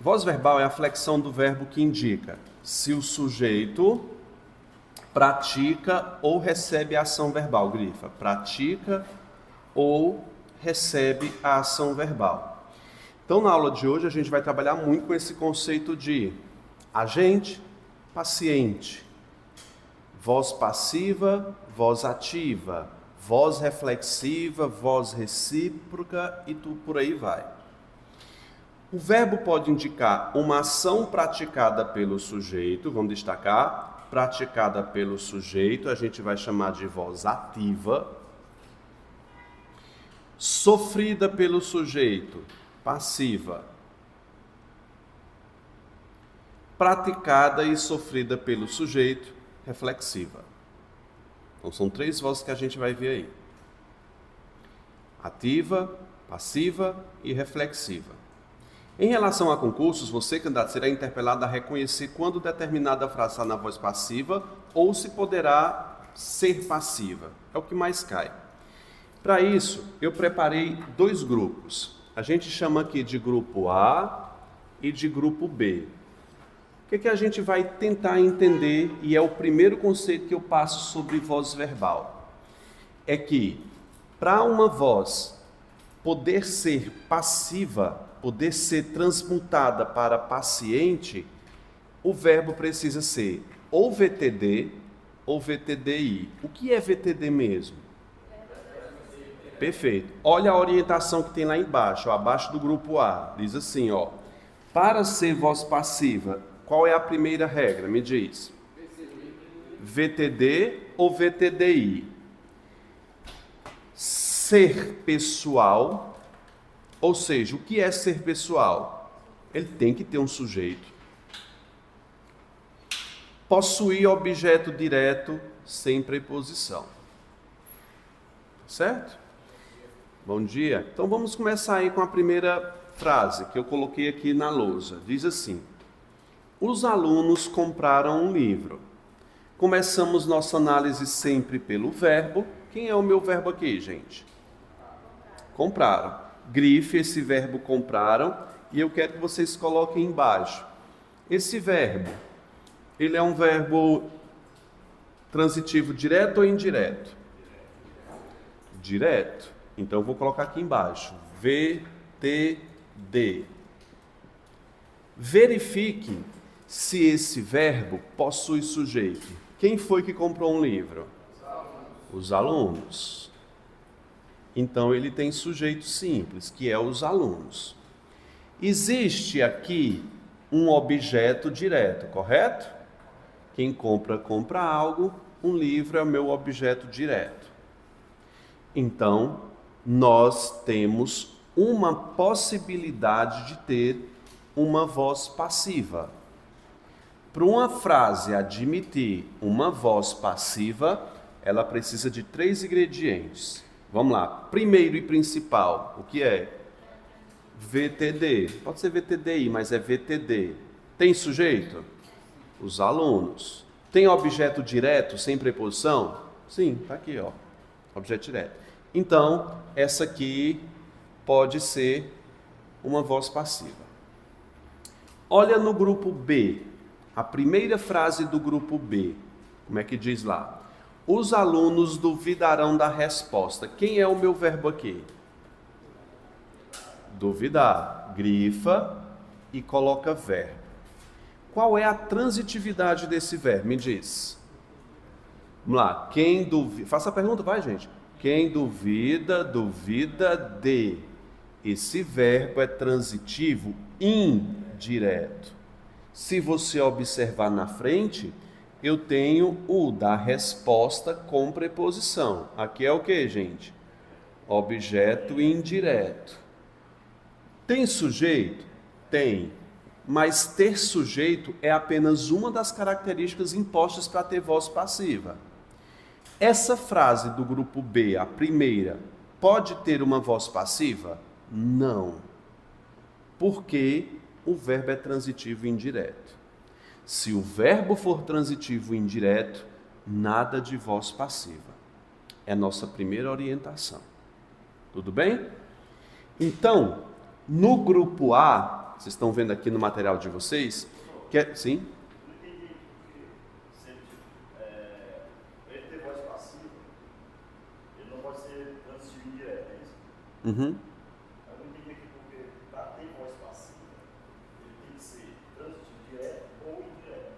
Voz verbal é a flexão do verbo que indica se o sujeito pratica ou recebe a ação verbal. Grifa, pratica ou recebe a ação verbal. Então, na aula de hoje, a gente vai trabalhar muito com esse conceito de agente, paciente, voz passiva, voz ativa, voz reflexiva, voz recíproca e por aí vai. O verbo pode indicar uma ação praticada pelo sujeito, vamos destacar, praticada pelo sujeito, a gente vai chamar de voz ativa, sofrida pelo sujeito, passiva, praticada e sofrida pelo sujeito, reflexiva. Então são três vozes que a gente vai ver aí. Ativa, passiva e reflexiva. Em relação a concursos, você, candidato, será interpelado a reconhecer quando determinada frase está na voz passiva ou se poderá ser passiva. É o que mais cai. Para isso, eu preparei dois grupos. A gente chama aqui de grupo A e de grupo B. O que a gente vai tentar entender, e é o primeiro conceito que eu passo sobre voz verbal, é que para uma voz poder ser passiva, poder ser transmutada para paciente, o verbo precisa ser ou VTD ou VTDI. O que é VTD mesmo? Perfeito. Olha a orientação que tem lá embaixo, abaixo do grupo A. Diz assim, ó. Para ser voz passiva, qual é a primeira regra? Me diz. VTD ou VTDI? Ser pessoal. Ou seja, o que é ser pessoal? Ele tem que ter um sujeito. Possuir objeto direto sem preposição. Certo? Bom dia. Então vamos começar aí com a primeira frase que eu coloquei aqui na lousa. Diz assim: os alunos compraram um livro. Começamos nossa análise sempre pelo verbo. Quem é o meu verbo aqui, gente? Compraram. Grife esse verbo compraram e eu quero que vocês coloquem embaixo. Esse verbo, ele é um verbo transitivo direto ou indireto? Direto. Então eu vou colocar aqui embaixo. VTD. Verifique se esse verbo possui sujeito. Quem foi que comprou um livro? Os alunos. Então, ele tem sujeito simples, que é os alunos. Existe aqui um objeto direto, correto? Quem compra, compra algo, um livro é o meu objeto direto. Então, nós temos uma possibilidade de ter uma voz passiva. Para uma frase admitir uma voz passiva, ela precisa de três ingredientes. Vamos lá. Primeiro e principal, o que é? VTD. Pode ser VTDI, mas é VTD. Tem sujeito? Os alunos. Tem objeto direto, sem preposição? Sim, está aqui, ó. Objeto direto. Então, essa aqui pode ser uma voz passiva. Olha no grupo B. A primeira frase do grupo B. Como é que diz lá? Os alunos duvidarão da resposta. Quem é o meu verbo aqui? Duvidar. Grifa e coloca verbo. Qual é a transitividade desse verbo? Me diz. Vamos lá. Quem duvida... Faça a pergunta, vai, gente. Quem duvida, duvida de. Esse verbo é transitivo indireto. Se você observar na frente, eu tenho o da resposta com preposição. Aqui é o que, gente? Objeto indireto. Tem sujeito? Tem. Mas ter sujeito é apenas uma das características impostas para ter voz passiva. Essa frase do grupo B, a primeira, pode ter uma voz passiva? Não. Porque o verbo é transitivo indireto. Se o verbo for transitivo indireto, nada de voz passiva. É nossa primeira orientação. Tudo bem? Então, no grupo A, vocês estão vendo aqui no material de vocês, que é, sim? Uhum. Eu não entendi aqui porque para ter voz passiva, ele tem que ser transitivo direto ou indireto.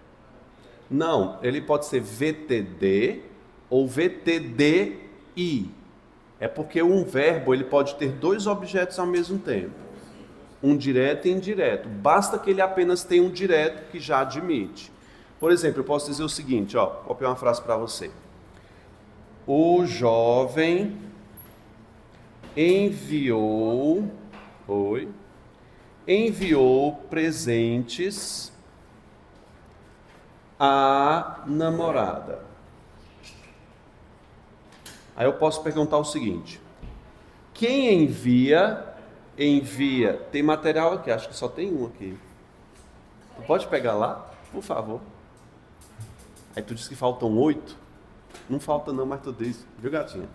Não, ele pode ser VTD ou VTDI. É porque um verbo ele pode ter dois objetos ao mesmo tempo. Um direto e indireto. Basta que ele apenas tenha um direto que já admite. Por exemplo, eu posso dizer o seguinte, ó, vou copiar uma frase para você. O jovem enviou presentes à namorada. Aí eu posso perguntar o seguinte: quem envia, tem material aqui, acho que só tem um aqui. Tu pode pegar lá, por favor? Aí tu disse que faltam 8. Não falta não, mas tu diz, viu, gatinha?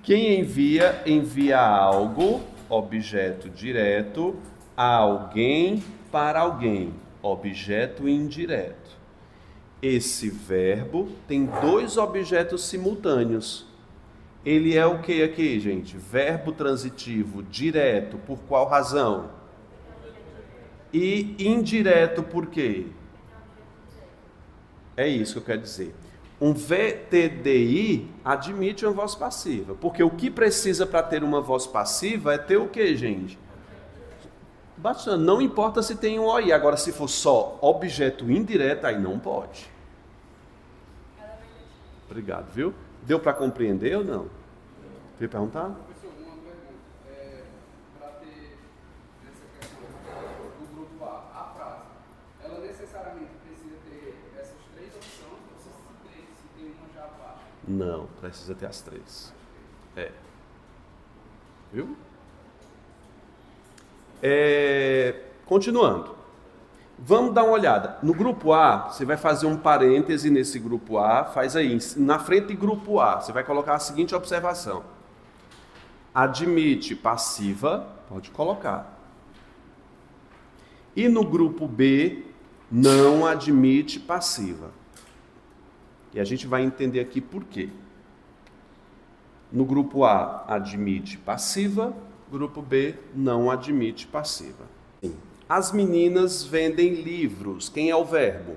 Quem envia algo, objeto direto, a alguém para alguém, objeto indireto. Esse verbo tem dois objetos simultâneos. Ele é o que aqui, gente? Verbo transitivo direto, por qual razão? E indireto por quê? É isso que eu quero dizer. Um VTDI admite uma voz passiva, porque o que precisa para ter uma voz passiva é ter o que, gente? Bastante. Não importa se tem um OI, agora se for só objeto indireto, aí não pode. Obrigado, viu? Deu para compreender ou não? Quer perguntar? Professor, uma pergunta. Para ter essa questão do grupo A frase, ela necessariamente precisa ter essas três opções, ou se tem uma já baixa? Não, precisa ter as três. Viu? Continuando. Vamos dar uma olhada. No grupo A, você vai fazer um parêntese nesse grupo A, faz aí, na frente de grupo A, você vai colocar a seguinte observação. Admite passiva, pode colocar. E no grupo B, não admite passiva. E a gente vai entender aqui por quê. No grupo A, admite passiva, grupo B, não admite passiva. As meninas vendem livros. Quem é o verbo?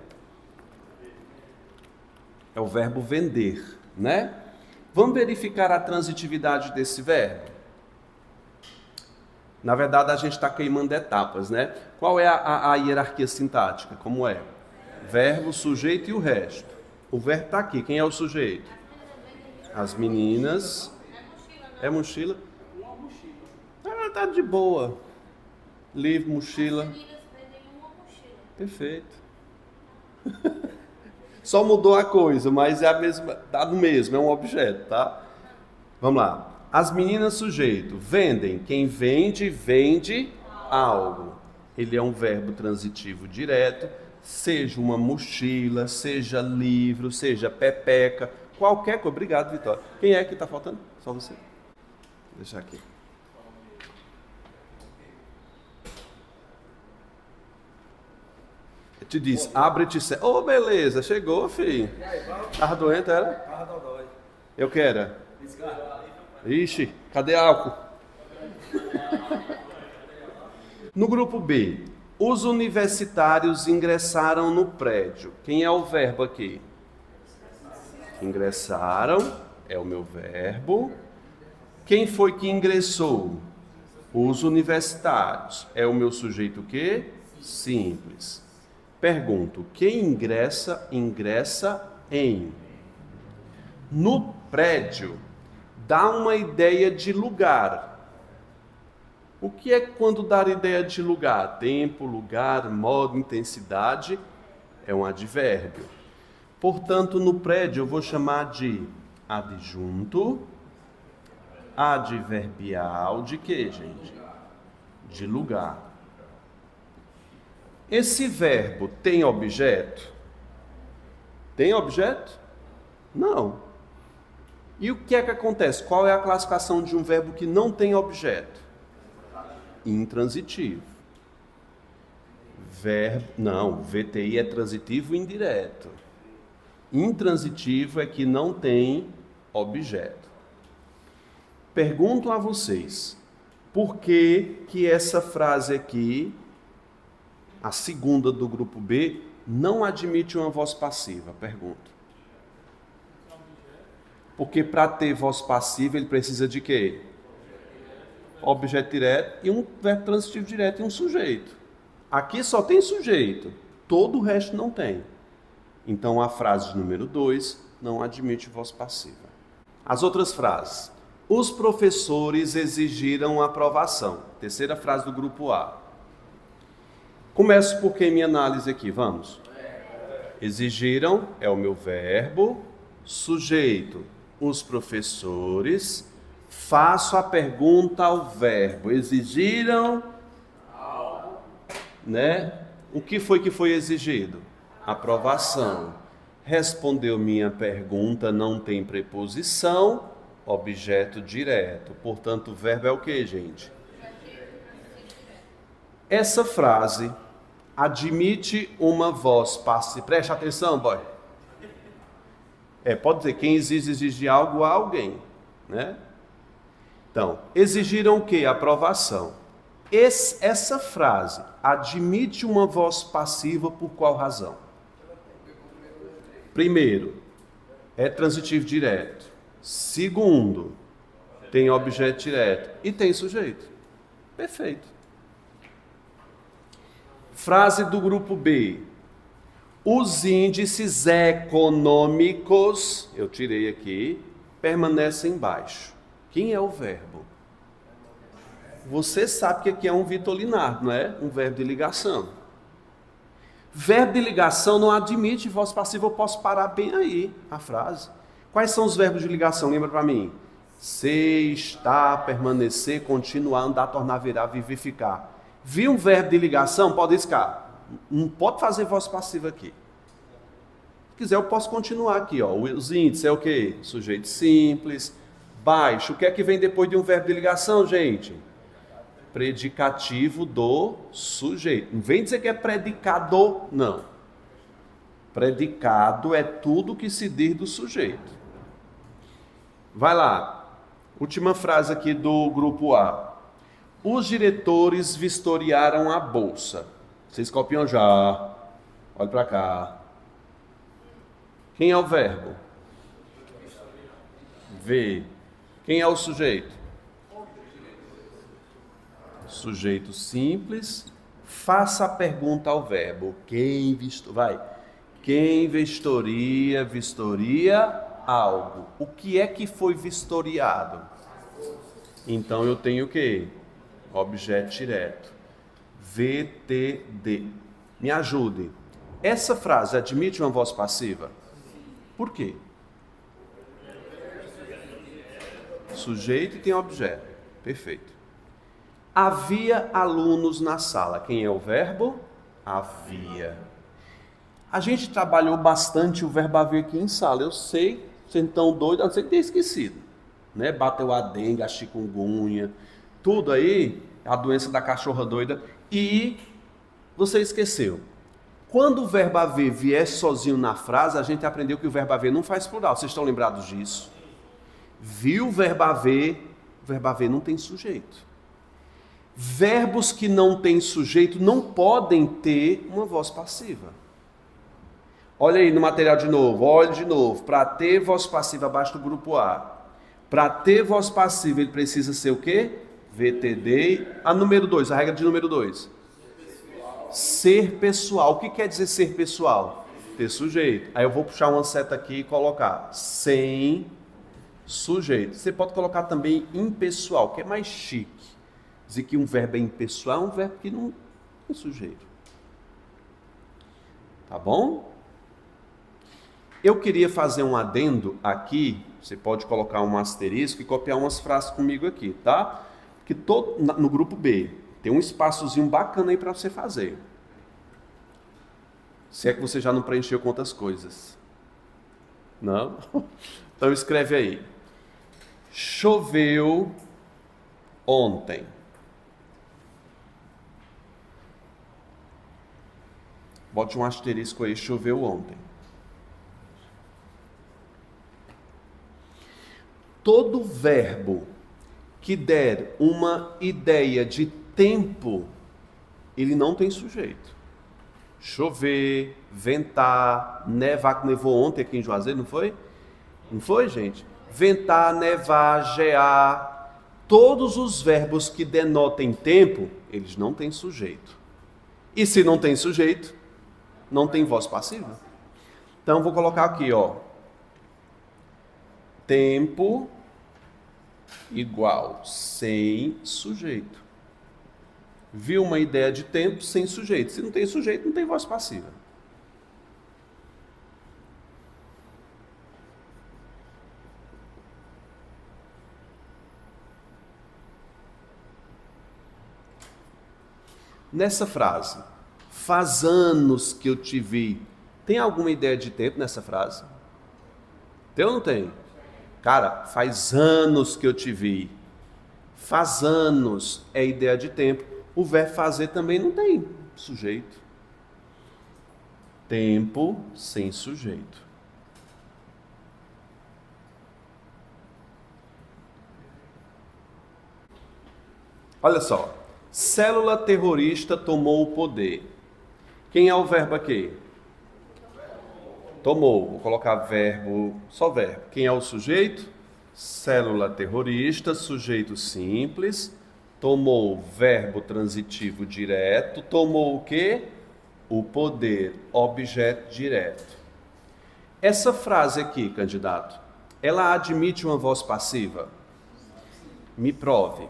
É o verbo vender, né? Vamos verificar a transitividade desse verbo? Na verdade, a gente está queimando etapas, né? Qual é a hierarquia sintática? Como é? Verbo, sujeito e o resto. O verbo está aqui. Quem é o sujeito? As meninas. É mochila? Uma mochila. Ah, tá de boa. Livro, mochila. As meninas vendem uma mochila. Perfeito. Só mudou a coisa, mas é a mesma, dá no mesmo, é um objeto, tá? Vamos lá. As meninas sujeito vendem. Quem vende, vende algo. Ele é um verbo transitivo direto, seja uma mochila, seja livro, seja pepeca, qualquer coisa. Obrigado, Vitória. Quem é que está faltando? Só você. Vou deixar aqui. Te diz, abre-te. Ô, beleza, chegou, filho. Tava doente, era? Tava dodói. Eu que era? Descarga. Ixi, cadê álcool? No grupo B, os universitários ingressaram no prédio. Quem é o verbo aqui? Ingressaram, é o meu verbo. Quem foi que ingressou? Os universitários. É o meu sujeito o quê? Simples. Pergunto, quem ingressa, ingressa em. No prédio, dá uma ideia de lugar. O que é quando dar ideia de lugar? Tempo, lugar, modo, intensidade, é um advérbio. Portanto, no prédio eu vou chamar de adjunto adverbial de quê, gente? De lugar. Esse verbo tem objeto? Tem objeto? Não. E o que é que acontece? Qual é a classificação de um verbo que não tem objeto? Intransitivo. Não, VTI é transitivo indireto. Intransitivo é que não tem objeto. Pergunto a vocês, por que que essa frase aqui, a segunda do grupo B, não admite uma voz passiva? Pergunto. Porque para ter voz passiva ele precisa de quê? Objeto direto e um verbo transitivo direto e um sujeito. Aqui só tem sujeito, todo o resto não tem. Então a frase de número 2 não admite voz passiva. As outras frases. Os professores exigiram aprovação. Terceira frase do grupo A. Começo por quem minha análise aqui, vamos. Exigiram é o meu verbo, sujeito, os professores. Faço a pergunta ao verbo. Exigiram, né? O que foi exigido? Aprovação. Respondeu minha pergunta, não tem preposição, objeto direto. Portanto, o verbo é o que, gente? Essa frase admite uma voz passiva. Preste atenção, boy. Pode dizer, quem exige algo a alguém, né? Então, exigiram o quê? Aprovação. Essa frase admite uma voz passiva por qual razão? Primeiro, é transitivo direto. Segundo, tem objeto direto. E tem sujeito. Perfeito. Frase do grupo B. Os índices econômicos, eu tirei aqui, permanecem baixos. Quem é o verbo? Você sabe que aqui é um vitolinar, não é? Um verbo de ligação. Verbo de ligação não admite voz passiva, eu posso parar bem aí a frase. Quais são os verbos de ligação? Lembra para mim? Ser, estar, permanecer, continuar, andar, tornar, virar, vivificar. Viu um verbo de ligação? Pode riscar. Não pode fazer voz passiva aqui. Se quiser, eu posso continuar aqui. Ó. Os índices é o quê? Sujeito simples. Baixo. O que é que vem depois de um verbo de ligação, gente? Predicativo do sujeito. Não vem dizer que é predicado, não. Predicado é tudo que se diz do sujeito. Vai lá. Última frase aqui do grupo A. Os diretores vistoriaram a bolsa. Vocês copiam já. Olha para cá. Quem é o verbo? Vê. Quem é o sujeito? Sujeito simples. Faça a pergunta ao verbo. Quem vistoria algo. O que é que foi vistoriado? Então eu tenho o quê? Objeto direto. VTD. Me ajude. Essa frase admite uma voz passiva? Por quê? Sujeito e tem objeto. Perfeito. Havia alunos na sala. Quem é o verbo? Havia. A gente trabalhou bastante o verbo haver aqui em sala. Eu sei, vocês estão doidos, a não ser que tenha esquecido. Né? Bateu a dengue, a chikungunya, tudo aí, a doença da cachorra doida. E você esqueceu. Quando o verbo haver vier sozinho na frase, a gente aprendeu que o verbo haver não faz plural. Vocês estão lembrados disso? Viu o verbo haver não tem sujeito. Verbos que não têm sujeito não podem ter uma voz passiva. Olha aí no material de novo, olhe de novo. Para ter voz passiva abaixo do grupo A. Para ter voz passiva ele precisa ser o quê? VTD. A número 2, a regra de número 2. Ser pessoal. O que quer dizer ser pessoal? Ter sujeito. Aí eu vou puxar uma seta aqui e colocar sem sujeito. Você pode colocar também impessoal, que é mais chique. Dizer que um verbo é impessoal é um verbo que não tem sujeito. Tá bom? Eu queria fazer um adendo aqui. Você pode colocar um asterisco e copiar umas frases comigo aqui, tá? Que no grupo B tem um espaçozinho bacana aí para você fazer. Se é que você já não preencheu com outras coisas. Não? Então escreve aí. Choveu ontem. Bote um asterisco aí, choveu ontem. Todo verbo que der uma ideia de tempo, ele não tem sujeito. Chover, ventar, nevar, que nevou ontem aqui em Juazeiro, não foi? Não foi, gente? Ventar, nevar, gear, todos os verbos que denotem tempo, eles não têm sujeito. E se não tem sujeito, não tem voz passiva. Então, vou colocar aqui, ó. Tempo igual sem sujeito. Viu uma ideia de tempo sem sujeito. Se não tem sujeito, não tem voz passiva. Nessa frase, faz anos que eu te vi. Tem alguma ideia de tempo nessa frase? Tem ou não tem? Cara, faz anos que eu te vi. Faz anos é ideia de tempo. O verbo fazer também não tem sujeito. Tempo sem sujeito. Olha só. Célula terrorista tomou o poder. Quem é o verbo aqui? Tomou. Vou colocar verbo, só verbo. Quem é o sujeito? Célula terrorista, sujeito simples. Tomou verbo transitivo direto. Tomou o quê? O poder, objeto direto. Essa frase aqui, candidato, ela admite uma voz passiva? Me prove.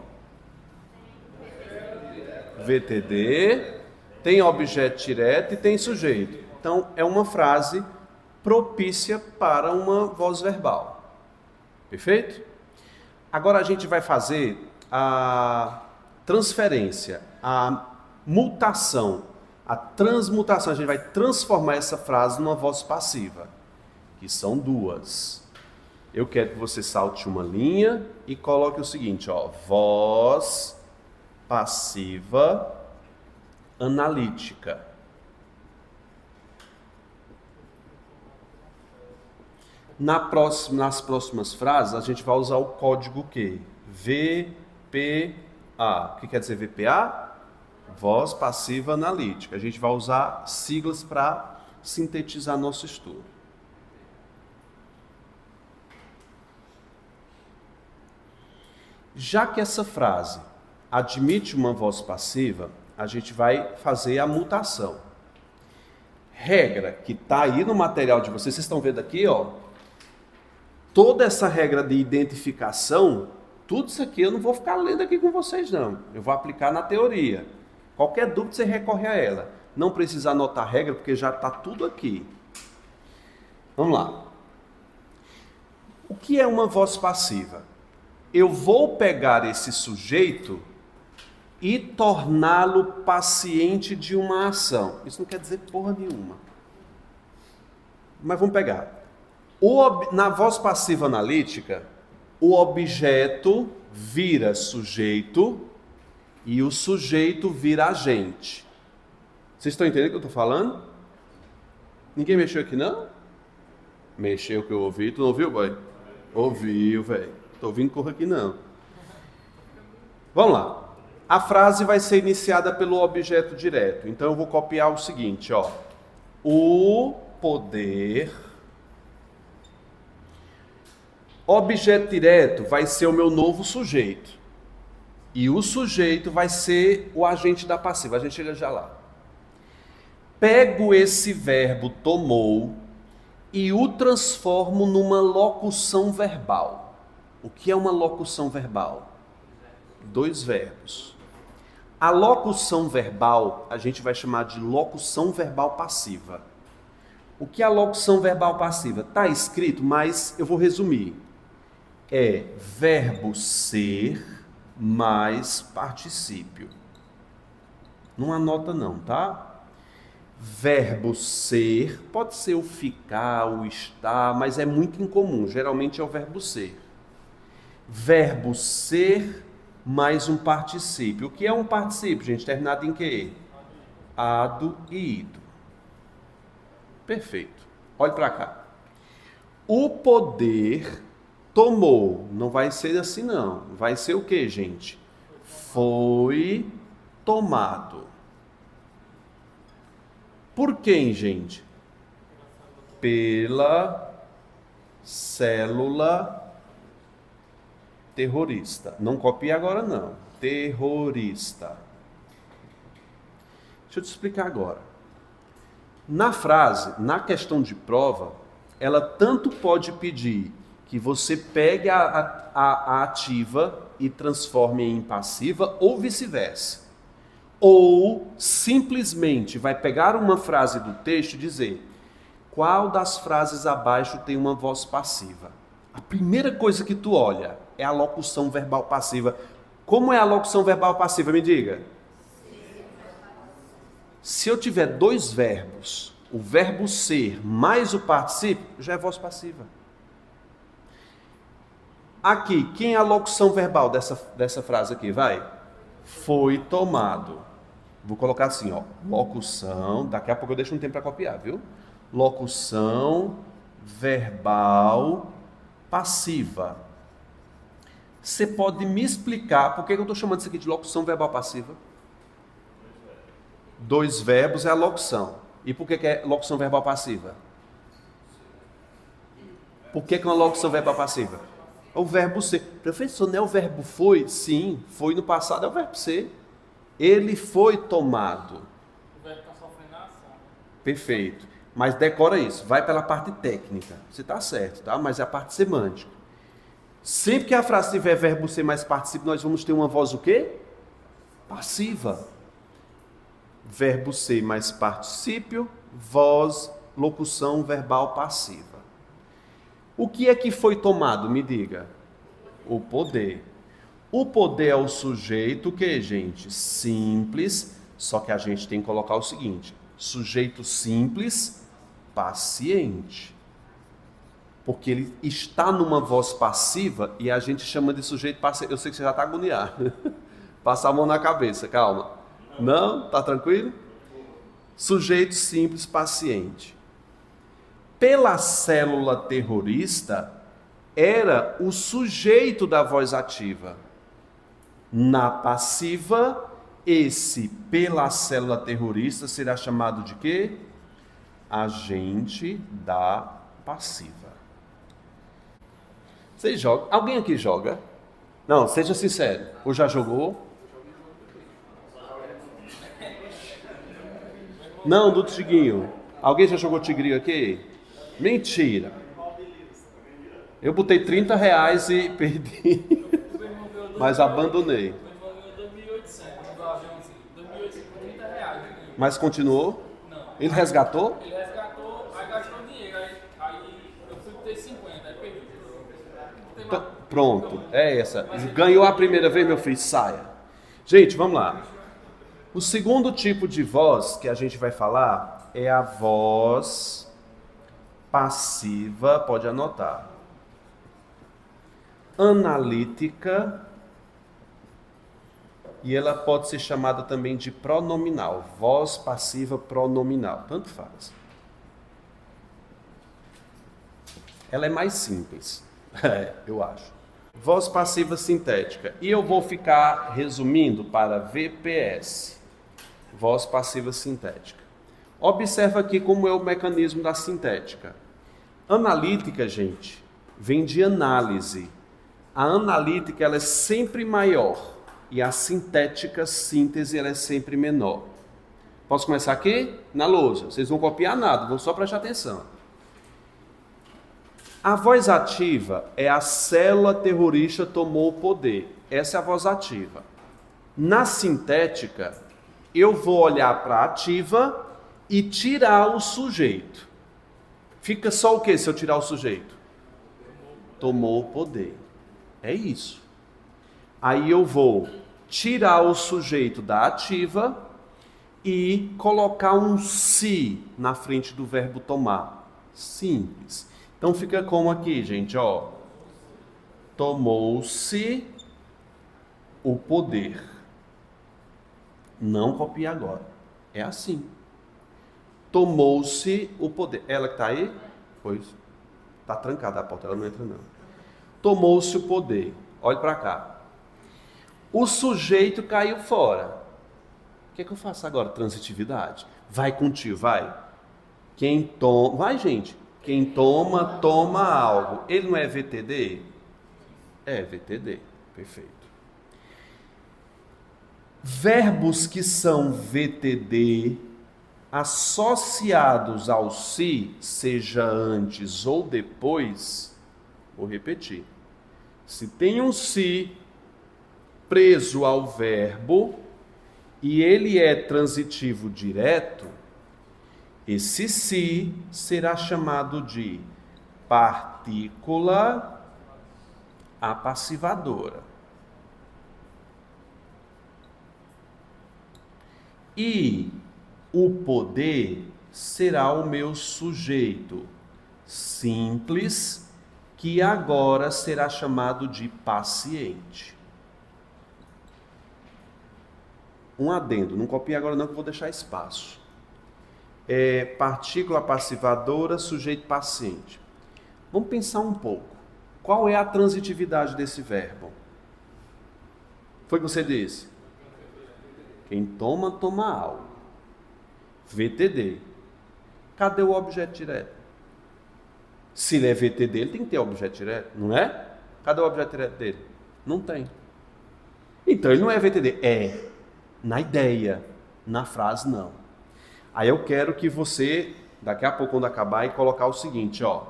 VTD, tem objeto direto e tem sujeito. Então, é uma frase propícia para uma voz verbal. Perfeito? Agora a gente vai fazer a transferência, a mutação, a transmutação. A gente vai transformar essa frase numa voz passiva, que são duas. Eu quero que você salte uma linha e coloque o seguinte, ó, voz passiva analítica. Nas próximas frases, a gente vai usar o código Q. VPA. O que quer dizer VPA? Voz passiva analítica. A gente vai usar siglas para sintetizar nosso estudo. Já que essa frase admite uma voz passiva, a gente vai fazer a mutação. Regra que está aí no material de vocês estão vendo aqui, ó. Toda essa regra de identificação, tudo isso aqui eu não vou ficar lendo aqui com vocês, não. Eu vou aplicar na teoria. Qualquer dúvida você recorre a ela. Não precisa anotar a regra, porque já está tudo aqui. Vamos lá. O que é uma voz passiva? Eu vou pegar esse sujeito e torná-lo paciente de uma ação. Isso não quer dizer porra nenhuma. Mas vamos pegar. Na voz passiva analítica, o objeto vira sujeito e o sujeito vira agente. Vocês estão entendendo o que eu estou falando? Ninguém mexeu aqui, não? Mexeu que eu ouvi. Tu não ouviu, boy? Ouviu, velho. Estou ouvindo corra aqui, não. Vamos lá. A frase vai ser iniciada pelo objeto direto. Então, eu vou copiar o seguinte, ó. O poder... Objeto direto vai ser o meu novo sujeito. E o sujeito vai ser o agente da passiva. A gente chega já lá. Pego esse verbo tomou e o transformo numa locução verbal. O que é uma locução verbal? Dois verbos. A locução verbal a gente vai chamar de locução verbal passiva. O que é a locução verbal passiva? Está escrito, mas eu vou resumir. É verbo ser mais particípio. Não anota não, tá? Verbo ser, pode ser o ficar, o estar, mas é muito incomum, geralmente é o verbo ser. Verbo ser mais um particípio. O que é um particípio, gente? Terminado em quê? Ado e ido. Perfeito. Olhe para cá. O poder tomou. Não vai ser assim, não. Vai ser o que, gente? Foi tomado. Por quem, gente? Pela célula terrorista. Não copie agora, não. Terrorista. Deixa eu te explicar agora. Na frase, na questão de prova, ela tanto pode pedir que você pegue a ativa e transforme em passiva, ou vice-versa. Ou simplesmente vai pegar uma frase do texto e dizer: qual das frases abaixo tem uma voz passiva? A primeira coisa que tu olha é a locução verbal passiva. Como é a locução verbal passiva? Me diga. Se eu tiver dois verbos, o verbo ser mais o particípio, já é voz passiva. Aqui, quem é a locução verbal dessa frase aqui? Vai. Foi tomado. Vou colocar assim, ó. Locução, daqui a pouco eu deixo um tempo para copiar, viu? Locução verbal passiva. Você pode me explicar por que eu estou chamando isso aqui de locução verbal passiva? Dois verbos é a locução. E por que é locução verbal passiva? Por que é uma locução verbal passiva? O verbo ser. Professor, não é o verbo foi? Sim, foi no passado, é o verbo ser. Ele foi tomado. O verbo está sofrendo a ação. Perfeito. Mas decora isso, vai pela parte técnica. Você está certo, tá? Mas é a parte semântica. Sempre que a frase tiver verbo ser mais particípio, nós vamos ter uma voz o quê? Passiva. Verbo ser mais particípio, voz, locução verbal passiva. O que é que foi tomado? Me diga. O poder. O poder é o sujeito que, gente? Simples, só que a gente tem que colocar o seguinte: sujeito simples, paciente. Porque ele está numa voz passiva e a gente chama de sujeito paciente. Eu sei que você já está agoniado. Passa a mão na cabeça, calma. Não? Tá tranquilo? Sujeito simples, paciente. Pela célula terrorista, era o sujeito da voz ativa. Na passiva, esse pela célula terrorista será chamado de quê? Agente da passiva. Vocês jogam? Alguém aqui joga? Não, seja sincero. Ou já jogou? Não, do Tiguinho. Alguém já jogou Tigrinho aqui? Mentira. Eu botei R$30 e perdi. Mas abandonei. Mas continuou? Não. Ele resgatou? Ele resgatou, aí gastou dinheiro, aí eu fui ter 50, aí perdi. Pronto, é essa. Ganhou a primeira vez, meu filho, saia. Gente, vamos lá. O segundo tipo de voz que a gente vai falar é a voz passiva, pode anotar. Analítica, e ela pode ser chamada também de pronominal, voz passiva pronominal, tanto faz. Ela é mais simples, eu acho. Voz passiva sintética, e eu vou ficar resumindo para VPS, voz passiva sintética. Observa aqui como é o mecanismo da sintética. Analítica, gente, vem de análise. A analítica ela é sempre maior e a sintética, síntese, ela é sempre menor. Posso começar aqui? Na lousa. Vocês não vão copiar nada, vão só prestar atenção. A voz ativa é a célula terrorista tomou o poder. Essa é a voz ativa. Na sintética, eu vou olhar para a ativa e tirar o sujeito. Fica só o que se eu tirar o sujeito? Tomou o poder. É isso. Aí eu vou tirar o sujeito da ativa e colocar um se na frente do verbo tomar. Simples. Então fica como aqui, gente, ó. Tomou-se o poder. Não copie agora. É assim. tomou-se o poder. Ela que está aí? Pois. Está trancada a porta, ela não entra não. Tomou-se o poder. Olhe para cá. O sujeito caiu fora. O que é que eu faço agora? Transitividade. Vai contigo, vai. Quem toma... Vai, gente. Quem toma, toma algo. Ele não é VTD? É VTD. Perfeito. Verbos que são VTD associados ao se, seja antes ou depois, vou repetir. Se tem um se preso ao verbo e ele é transitivo direto, esse se será chamado de partícula apassivadora. E o poder será o meu sujeito simples, que agora será chamado de paciente. Um adendo, não copie agora não que eu vou deixar espaço. Partícula passivadora, sujeito paciente. Vamos pensar um pouco. Qual é a transitividade desse verbo? Foi o que você disse? Quem toma, toma algo. VTD. Cadê o objeto direto? Se ele é VTD, ele tem que ter objeto direto, não é? Cadê o objeto direto dele? Não tem. Então ele não é VTD. É na ideia, na frase não. Aí eu quero que você, daqui a pouco quando acabar, e colocar o seguinte, ó.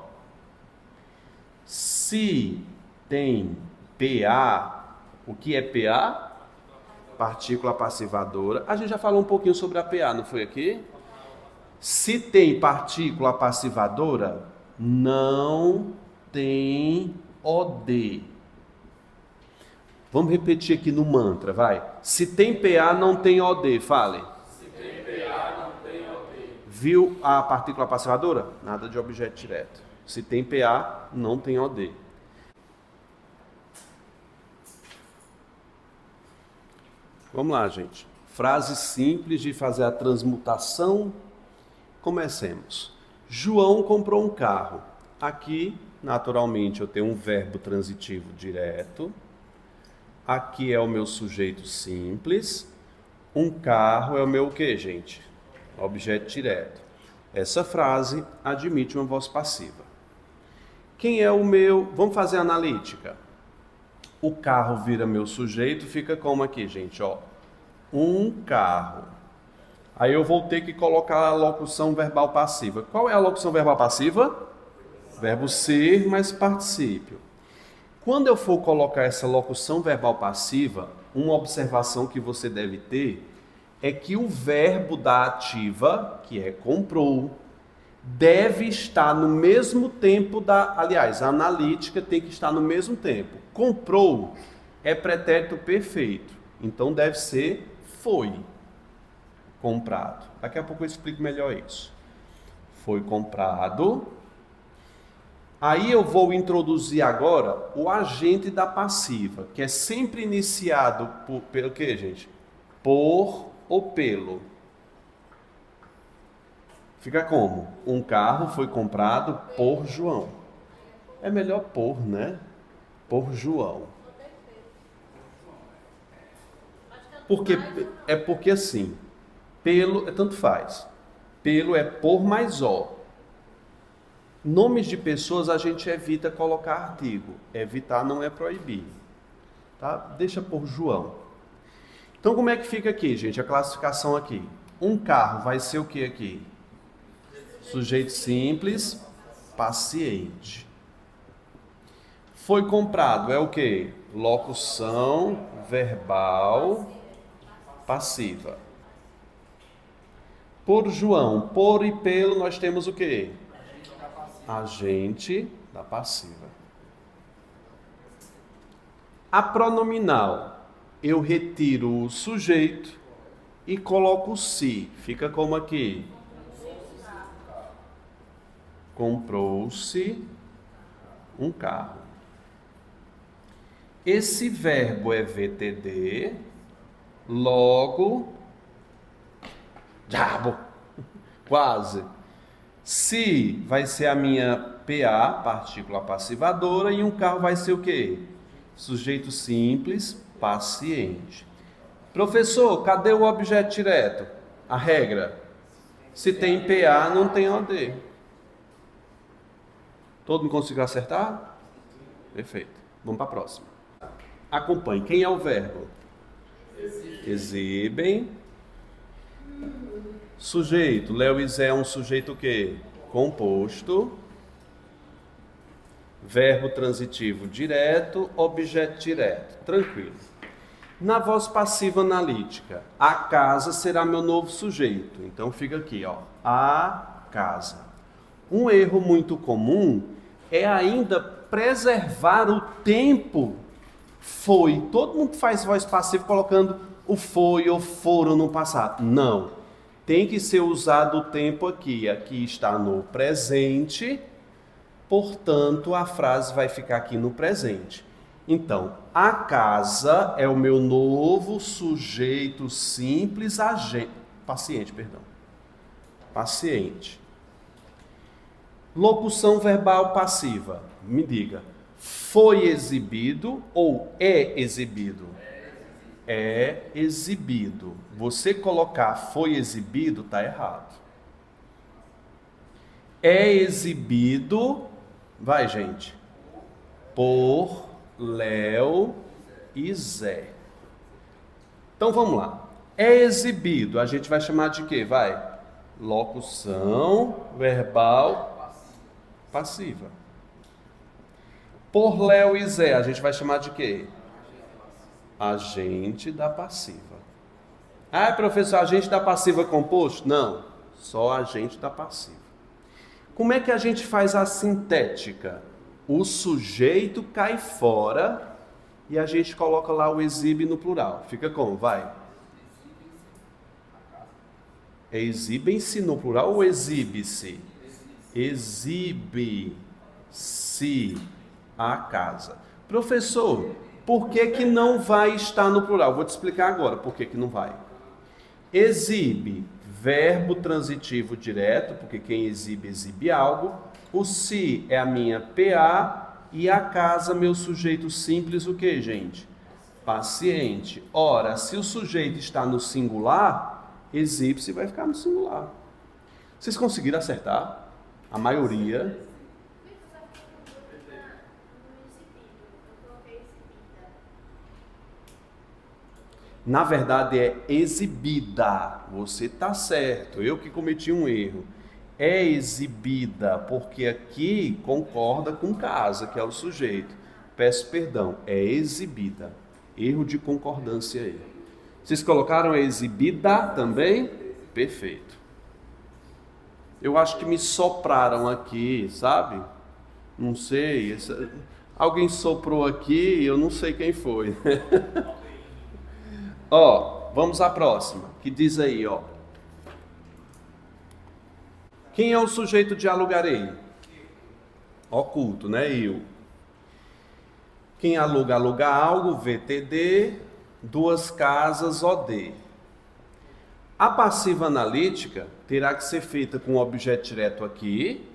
Se tem PA, o que é PA? Partícula passivadora. A gente já falou um pouquinho sobre a PA, não foi aqui? Se tem partícula passivadora, não tem OD. Vamos repetir aqui no mantra, vai. Se tem PA, não tem OD. Fale. Se tem PA, não tem OD. Viu a partícula passivadora? Nada de objeto direto. Se tem PA, não tem OD. Vamos lá, gente. Frase simples de fazer a transmutação. Comecemos. João comprou um carro. Aqui, naturalmente, eu tenho um verbo transitivo direto. Aqui é o meu sujeito simples. Um carro é o meu o quê, gente? Objeto direto. Essa frase admite uma voz passiva. Quem é o meu... Vamos fazer a analítica. O carro vira meu sujeito, fica como aqui, gente, ó. Um carro. Aí eu vou ter que colocar a locução verbal passiva. Qual é a locução verbal passiva? Verbo ser mais particípio. Quando eu for colocar essa locução verbal passiva, uma observação que você deve ter é que o verbo da ativa, que é comprou, deve estar no mesmo tempo da... Aliás, a analítica tem que estar no mesmo tempo. Comprou é pretérito perfeito, então deve ser foi comprado. Daqui a pouco eu explico melhor isso. Foi comprado. Aí eu vou introduzir agora o agente da passiva, que é sempre iniciado pelo quê, gente? Por ou pelo. Fica como? Um carro foi comprado por João. É melhor por, né? Por João. Porque assim, pelo, tanto faz. Pelo é por mais ó. Nomes de pessoas a gente evita colocar artigo. Evitar não é proibir. Tá? Deixa por João. Então como é que fica aqui, gente? A classificação aqui. Um carro vai ser o que aqui? Sujeito simples, paciente. Foi comprado é o que? Locução verbal passiva. Por João, por e pelo, nós temos o que? Agente da passiva. A pronominal, eu retiro o sujeito e coloco o se. Fica como aqui? Comprou-se um carro. Esse verbo é VTD, logo, diabo, Quase. Se vai ser a minha PA, partícula passivadora, e um carro vai ser o quê? Sujeito simples, paciente. Professor, cadê o objeto direto? A regra. Se tem PA, não tem OD. Todo mundo conseguiu acertar? Perfeito. Vamos para a próxima. Acompanhe. Quem é o verbo? Exibem. Sujeito. Léo e Zé é um sujeito o quê? Composto. Verbo transitivo direto, objeto direto. Tranquilo. Na voz passiva analítica, a casa será meu novo sujeito. Então fica aqui, ó. A casa. Um erro muito comum é ainda preservar o tempo foi. Todo mundo faz voz passiva colocando o foi ou foram no passado. Não. Tem que ser usado o tempo aqui. Aqui está no presente. Portanto, a frase vai ficar aqui no presente. Então, a casa é o meu novo sujeito simples paciente, perdão. Paciente. Locução verbal passiva. Me diga, foi exibido ou é exibido? É exibido. Você colocar foi exibido está errado. É exibido, vai gente, por Léo e Zé. Então vamos lá. É exibido, a gente vai chamar de quê? Vai. Locução verbal passiva. Por Léo e Zé, a gente vai chamar de quê? Agente da passiva. Ah, professor, agente da passiva composto? Não, só agente da passiva. Como é que a gente faz a sintética? O sujeito cai fora e a gente coloca lá o exibe no plural. Fica como? Vai. É exibem-se no plural ou exibe-se? Exibe-se a casa. Professor, por que que não vai estar no plural? Vou te explicar agora por que que não vai. Exibe, verbo transitivo direto, porque quem exibe, exibe algo. O se é a minha PA e a casa, meu sujeito simples, o que, gente? Paciente. Ora, se o sujeito está no singular, exibe-se vai ficar no singular. Vocês conseguiram acertar? A maioria. Na verdade é exibida. Você está certo. Eu que cometi um erro. É exibida, porque aqui concorda com casa, que é o sujeito. Peço perdão, é exibida. Erro de concordância aí. Vocês colocaram exibida também? Perfeito. Eu acho que me sopraram aqui, sabe? Não sei. Alguém soprou aqui, eu não sei quem foi. Ó, vamos à próxima, que diz aí, ó. Quem é o sujeito de alugarei? Oculto, né? Eu. Quem aluga, aluga algo, VTD, duas casas, OD. A passiva analítica terá que ser feita com o objeto direto aqui,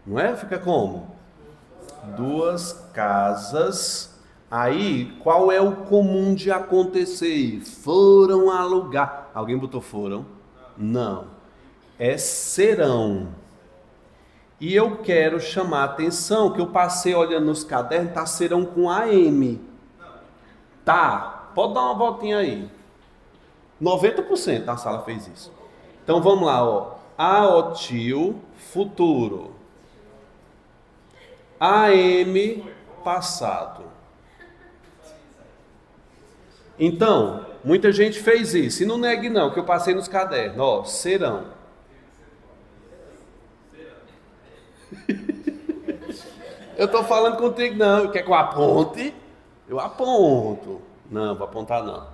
não é? Fica como? Duas casas. Aí, qual é o comum de acontecer? Foram alugar. Alguém botou foram? Não. É serão. E eu quero chamar a atenção que eu passei olhando nos cadernos, tá serão com AM. Tá, pode dar uma voltinha aí. 90% da sala fez isso. Então vamos lá, ó. AOTIL, futuro. AM, passado. Então, muita gente fez isso. E não negue não, que eu passei nos cadernos. Ó, serão. Eu tô falando contigo não. Quer que eu aponte? Eu aponto. Não, vou apontar não.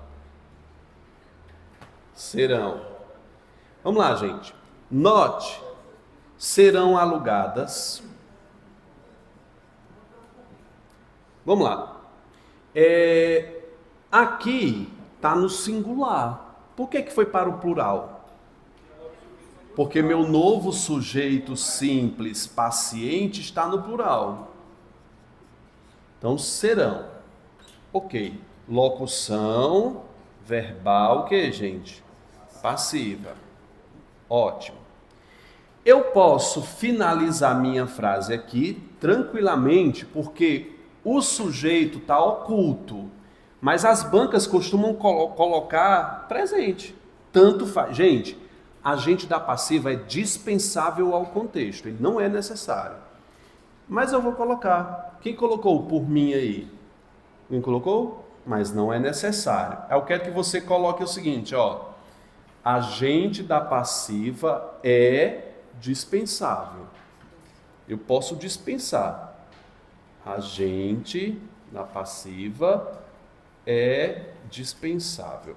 Serão. Vamos lá, gente. Note. Serão alugadas. Vamos lá. Aqui está no singular. Por que que foi para o plural? Porque meu novo sujeito simples paciente está no plural. Então, serão. Ok. Locução verbal, o que, gente? Passiva. Ótimo. Eu posso finalizar minha frase aqui tranquilamente, porque o sujeito está oculto, mas as bancas costumam colocar presente. Tanto faz. Gente, agente da passiva é dispensável ao contexto, ele não é necessário. Mas eu vou colocar. Quem colocou por mim aí? Quem colocou? Mas não é necessário. Eu quero que você coloque o seguinte, ó. Agente da passiva é dispensável. Eu posso dispensar. Agente da passiva é dispensável.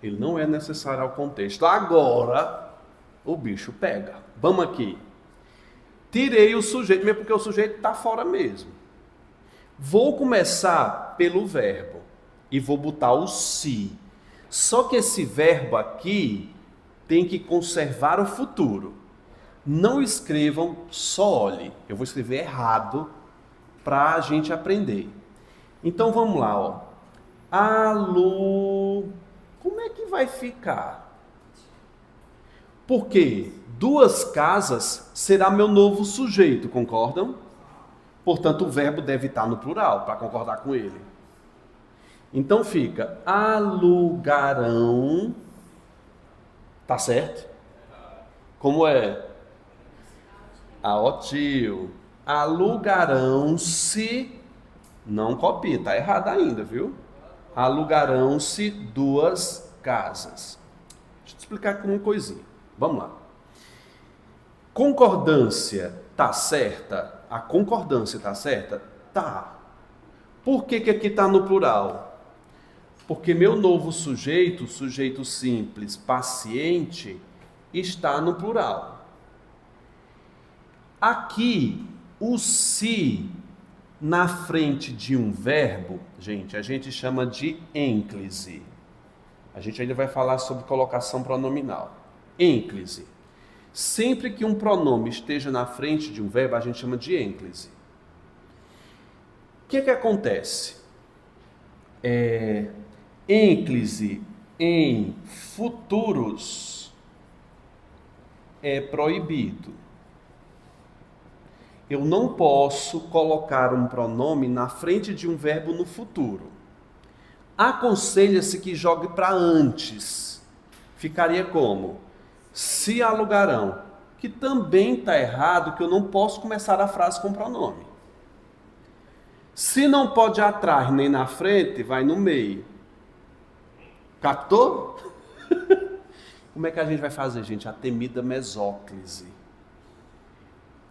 Ele não é necessário ao contexto. Agora, o bicho pega. Vamos aqui. Tirei o sujeito, mesmo porque o sujeito está fora mesmo. Vou começar pelo verbo e vou botar o se. Só que esse verbo aqui tem que conservar o futuro. Não escrevam só olhe. Eu vou escrever errado para a gente aprender. Então vamos lá, ó. Como é que vai ficar? Porque duas casas será meu novo sujeito, concordam? Portanto, o verbo deve estar no plural, para concordar com ele. Então fica, alugarão, tá certo? Como é? Ó tio, alugarão-se, não copia, tá errado ainda, viu? Alugarão-se duas casas. Deixa eu te explicar com uma coisinha. Vamos lá. Concordância tá certa? A concordância tá certa? Tá. Por que aqui tá no plural? Porque meu novo sujeito, sujeito simples, paciente, está no plural. Aqui, o se na frente de um verbo, gente, a gente chama de ênclise. A gente ainda vai falar sobre colocação pronominal. Ênclise. Sempre que um pronome esteja na frente de um verbo, a gente chama de ênclise. O que acontece? Ênclise em futuros é proibido. Eu não posso colocar um pronome na frente de um verbo no futuro. Aconselha-se que jogue para antes. Ficaria como? Se alugarão. Que também está errado, que eu não posso começar a frase com pronome. Se não pode atrás nem na frente, vai no meio. Captou? Como é que a gente vai fazer, gente? A temida mesóclise.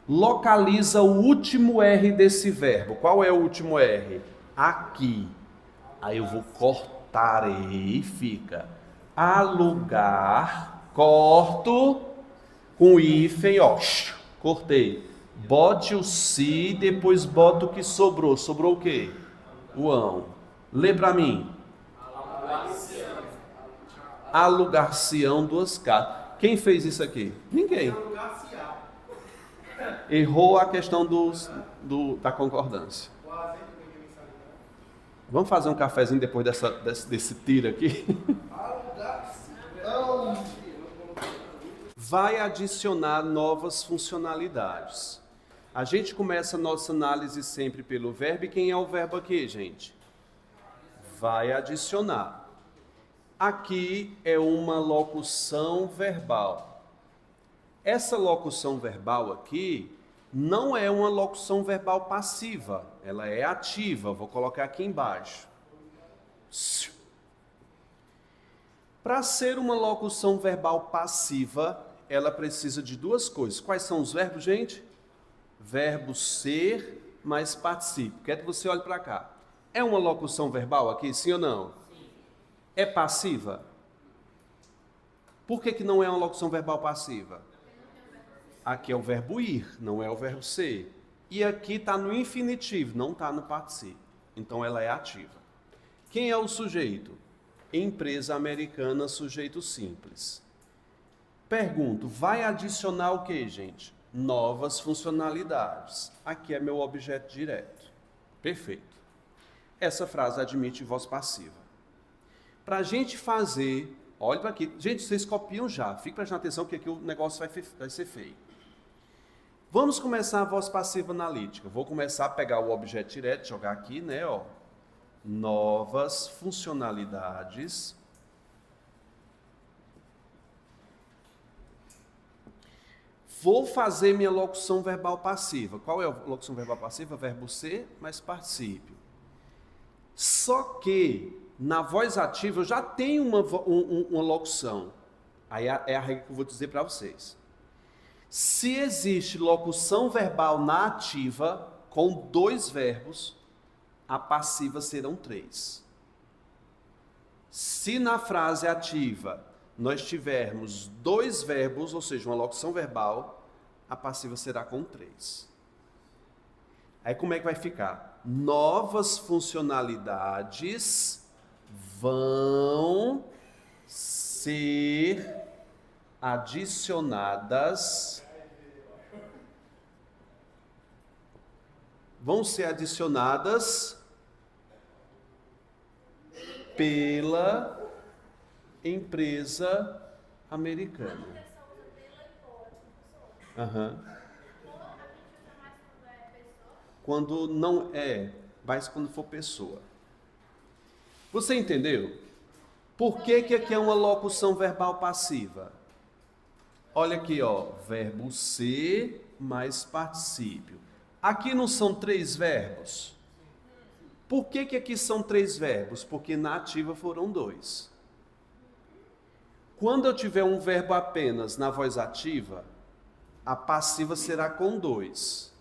Localiza o último R desse verbo. Qual é o último R? Aqui. Aí eu vou cortar e fica alugar. Corto com hífen, ó. Cortei. Bote o se, depois bota o que sobrou. Sobrou o quê? O ão. Lê para mim. Alugar-se-ão duas casas. Quem fez isso aqui? Ninguém. Errou a questão da concordância. Vamos fazer um cafezinho depois desse tiro aqui? Vai adicionar novas funcionalidades. A gente começa a nossa análise sempre pelo verbo. E quem é o verbo aqui, gente? Vai adicionar. Aqui é uma locução verbal. Essa locução verbal aqui não é uma locução verbal passiva, ela é ativa. Vou colocar aqui embaixo. Para ser uma locução verbal passiva, ela precisa de duas coisas. Quais são os verbos, gente? Verbo ser mais participo. Quero que você olhe para cá. É uma locução verbal aqui, sim ou não? Sim. É passiva? Por que não é uma locução verbal passiva? Aqui é o verbo ir, não é o verbo ser. E aqui está no infinitivo, não está no participo. Então ela é ativa. Quem é o sujeito? empresa americana, sujeito simples. Pergunto, vai adicionar o que, gente? Novas funcionalidades. Aqui é meu objeto direto. Perfeito. Essa frase admite voz passiva. Para a gente fazer, olha para aqui. Gente, vocês copiam já. Fique prestando atenção que aqui o negócio vai ser feio. Vamos começar a voz passiva analítica. Vou começar a pegar o objeto direto, jogar aqui, né? Ó. Novas funcionalidades. Vou fazer minha locução verbal passiva. Qual é a locução verbal passiva? Verbo ser mais particípio. Só que na voz ativa eu já tenho uma locução. Aí é a regra que eu vou dizer para vocês. Se existe locução verbal na ativa com 2 verbos, a passiva serão 3. Se na frase ativa nós tivermos 2 verbos, ou seja, uma locução verbal, a passiva será com 3. Aí como é que vai ficar? Novas funcionalidades vão ser adicionadas. Pela empresa americana. Quando não é, mas quando for pessoa. Você entendeu? Por que aqui é uma locução verbal passiva? Olha aqui, ó, verbo ser mais particípio. Aqui não são 3 verbos? Por que aqui são 3 verbos? Porque na ativa foram 2. Quando eu tiver um verbo apenas na voz ativa, a passiva será com 2.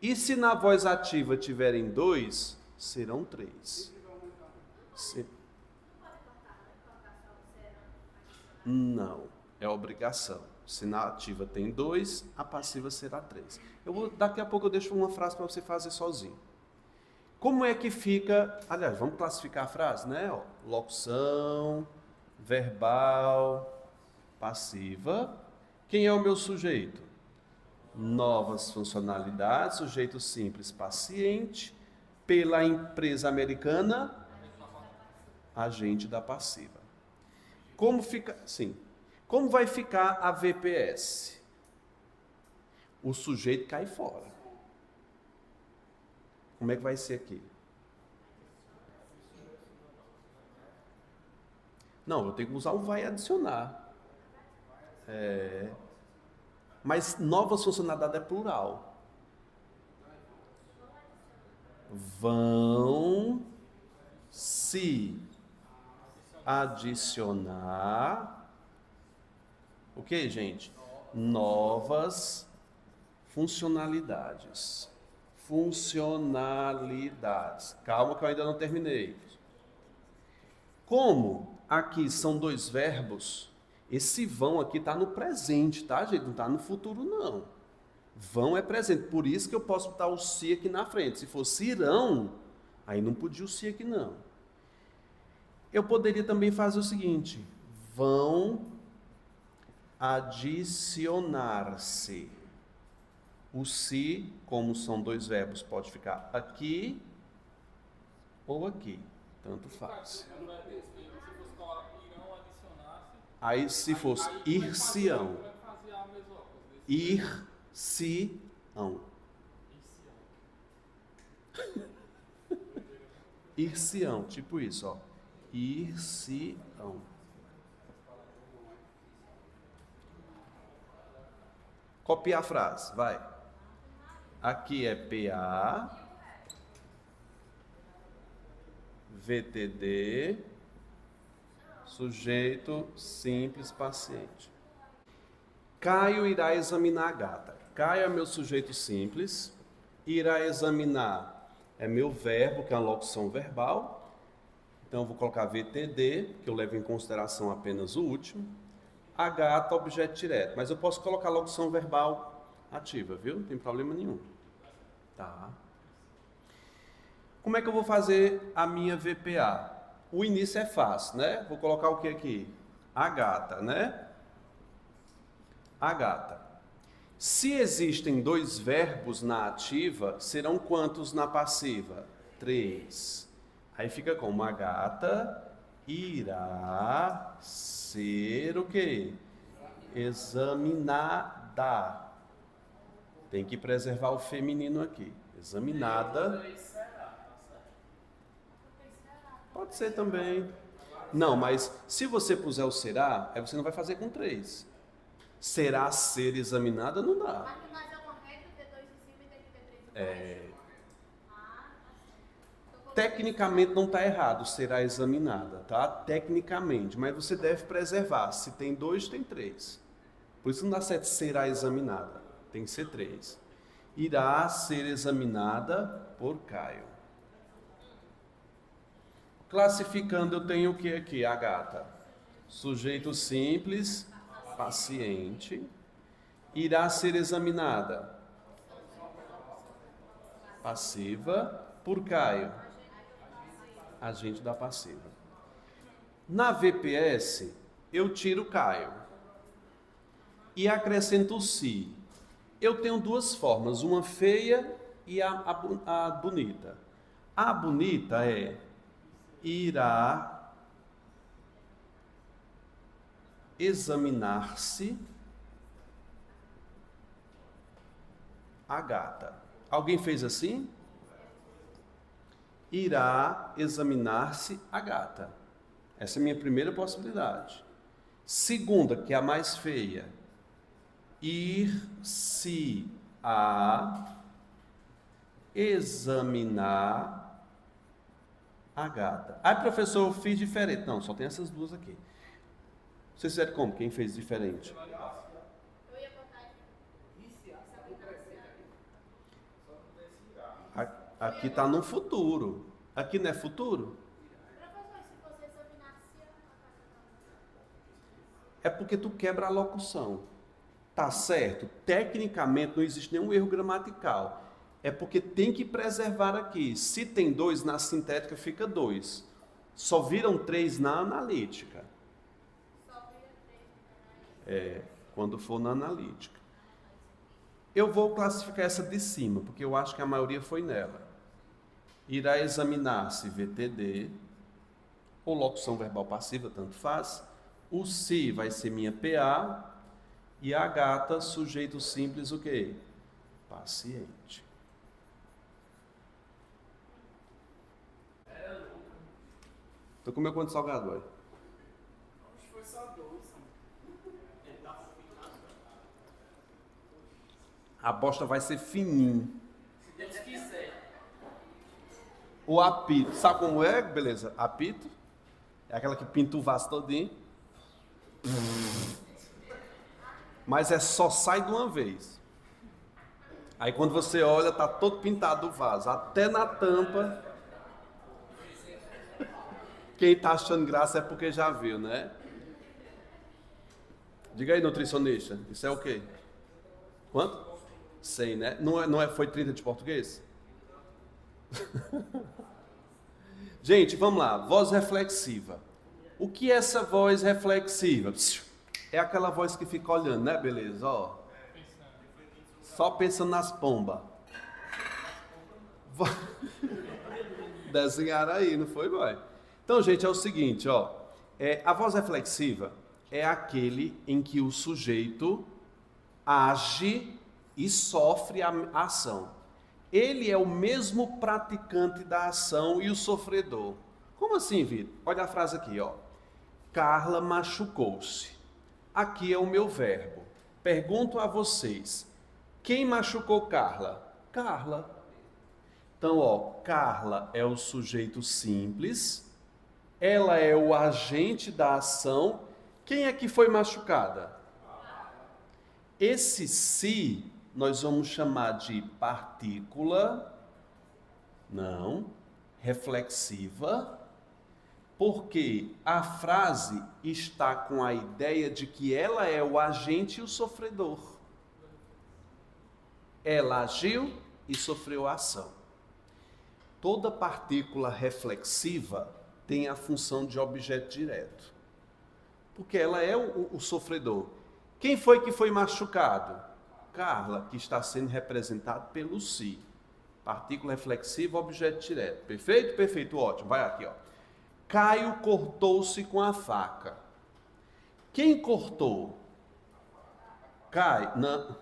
E se na voz ativa tiverem 2, serão 3. Não, é obrigação. Se na ativa tem 2, a passiva será 3. Daqui a pouco eu deixo uma frase para você fazer sozinho. Como é que fica... Aliás, vamos classificar a frase, né? Ó, locução, verbal, passiva. Quem é o meu sujeito? Novas funcionalidades, sujeito simples, paciente. Pela empresa americana, agente da passiva. Como fica... Sim. Como vai ficar a VPS? O sujeito cai fora. Como é que vai ser aqui? Não, eu tenho que usar o vai adicionar. Mas novas funcionalidades é plural. Vão se adicionar... O que, gente? Novas funcionalidades. Calma que eu ainda não terminei. Como aqui são 2 verbos, esse vão aqui está no presente, tá, gente? Não está no futuro, não. Vão é presente. Por isso que eu posso botar o se aqui na frente. Se fosse irão, aí não podia o se aqui, não. Eu poderia também fazer o seguinte. Vão adicionar-se. O se, como são 2 verbos, pode ficar aqui ou aqui. Tanto faz. Aí se fosse ir-se-ão. Ir-se-ão. Ir-se-ão, tipo isso, ó. Ir-se-ão. Copiar a frase, vai. Aqui é PA, VTD, sujeito simples paciente. Caio irá examinar a gata. Caio é meu sujeito simples, irá examinar é meu verbo, que é uma locução verbal. Então eu vou colocar VTD, que eu levo em consideração apenas o último. A gata, objeto direto. Mas eu posso colocar locução verbal ativa, viu? Não tem problema nenhum. Tá. Como é que eu vou fazer a minha VPA? O início é fácil, né? Vou colocar o que aqui? A gata, né? A gata. Se existem 2 verbos na ativa, serão quantos na passiva? 3. Aí fica como a gata irá ser o quê? Examinada. Tem que preservar o feminino aqui. Examinada. Pode ser também. Não, mas se você puser o será, aí você não vai fazer com 3. Será ser examinada, não dá. Mas é uma regra ter 2 em cima e tem que ter 3 embaixo? Tecnicamente não está errado, será examinada, tá? Tecnicamente, mas você deve preservar. Se tem 2, tem 3. Por isso não dá certo será examinada. Tem que ser 3. Irá ser examinada por Caio. Classificando, eu tenho o que aqui? A gata. Sujeito simples, paciente. Irá ser examinada. Passiva por Caio. Agente da passiva. Na VPS, eu tiro Caio. E acrescento o se. Eu tenho 2 formas, uma feia e a bonita. A bonita é irá examinar-se a gata. Alguém fez assim? Irá examinar-se a gata. Essa é a minha primeira possibilidade. Segunda, que é a mais feia. Ir-se a examinar a gata. Aí, professor, eu fiz diferente. Não, só tem essas 2 aqui. Vocês fizeram como? Quem fez diferente? Eu ia botar Aqui está no futuro. Aqui não é futuro? Professor, se você examinasse É porque tu quebra a locução. Tá certo? Tecnicamente não existe nenhum erro gramatical. É porque tem que preservar aqui. Se tem 2 na sintética, fica 2. Só viram 3 na analítica. Quando for na analítica. Eu vou classificar essa de cima, porque eu acho que a maioria foi nela. Irá examinar-se VTD, ou locução verbal passiva, tanto faz. O se vai ser minha PA. E a gata, sujeito simples, o quê? Paciente. Tô comendo quanto salgado, olha? Acho que foi só 2. A bosta vai ser fininho. Se Deus quiser. O apito, sabe como é? Beleza, apito é aquela que pinta o vaso todinho. Mas é só sai de uma vez. Aí quando você olha, tá todo pintado o vaso, até na tampa. Quem tá achando graça é porque já viu, né? Diga aí, nutricionista, isso é o quê? Quanto? 100, né? Foi 30 de português? Gente, vamos lá. Voz reflexiva. O que é essa voz reflexiva? É aquela voz que fica olhando, né? Beleza, ó. Só pensando nas pombas. Desenharam aí, não foi, boy? Então, gente, é o seguinte, ó. A voz reflexiva é aquele em que o sujeito age e sofre a ação. Ele é o mesmo praticante da ação e o sofredor. Como assim, Vitor? Olha a frase aqui, ó. Carla machucou-se. Aqui é o meu verbo. Pergunto a vocês. Quem machucou Carla? Carla. Então, ó, Carla é o sujeito simples. Ela é o agente da ação. Quem é que foi machucada? Esse se nós vamos chamar de partícula, não, reflexiva, porque a frase está com a ideia de que ela é o agente e o sofredor. Ela agiu e sofreu a ação. Toda partícula reflexiva tem a função de objeto direto. Porque ela é o sofredor. Quem foi que foi machucado? Carla, que está sendo representado pelo si. Partícula reflexiva, objeto direto. Perfeito? Perfeito, ótimo. Vai aqui, ó. Caio cortou-se com a faca. Quem cortou? Caio. Não.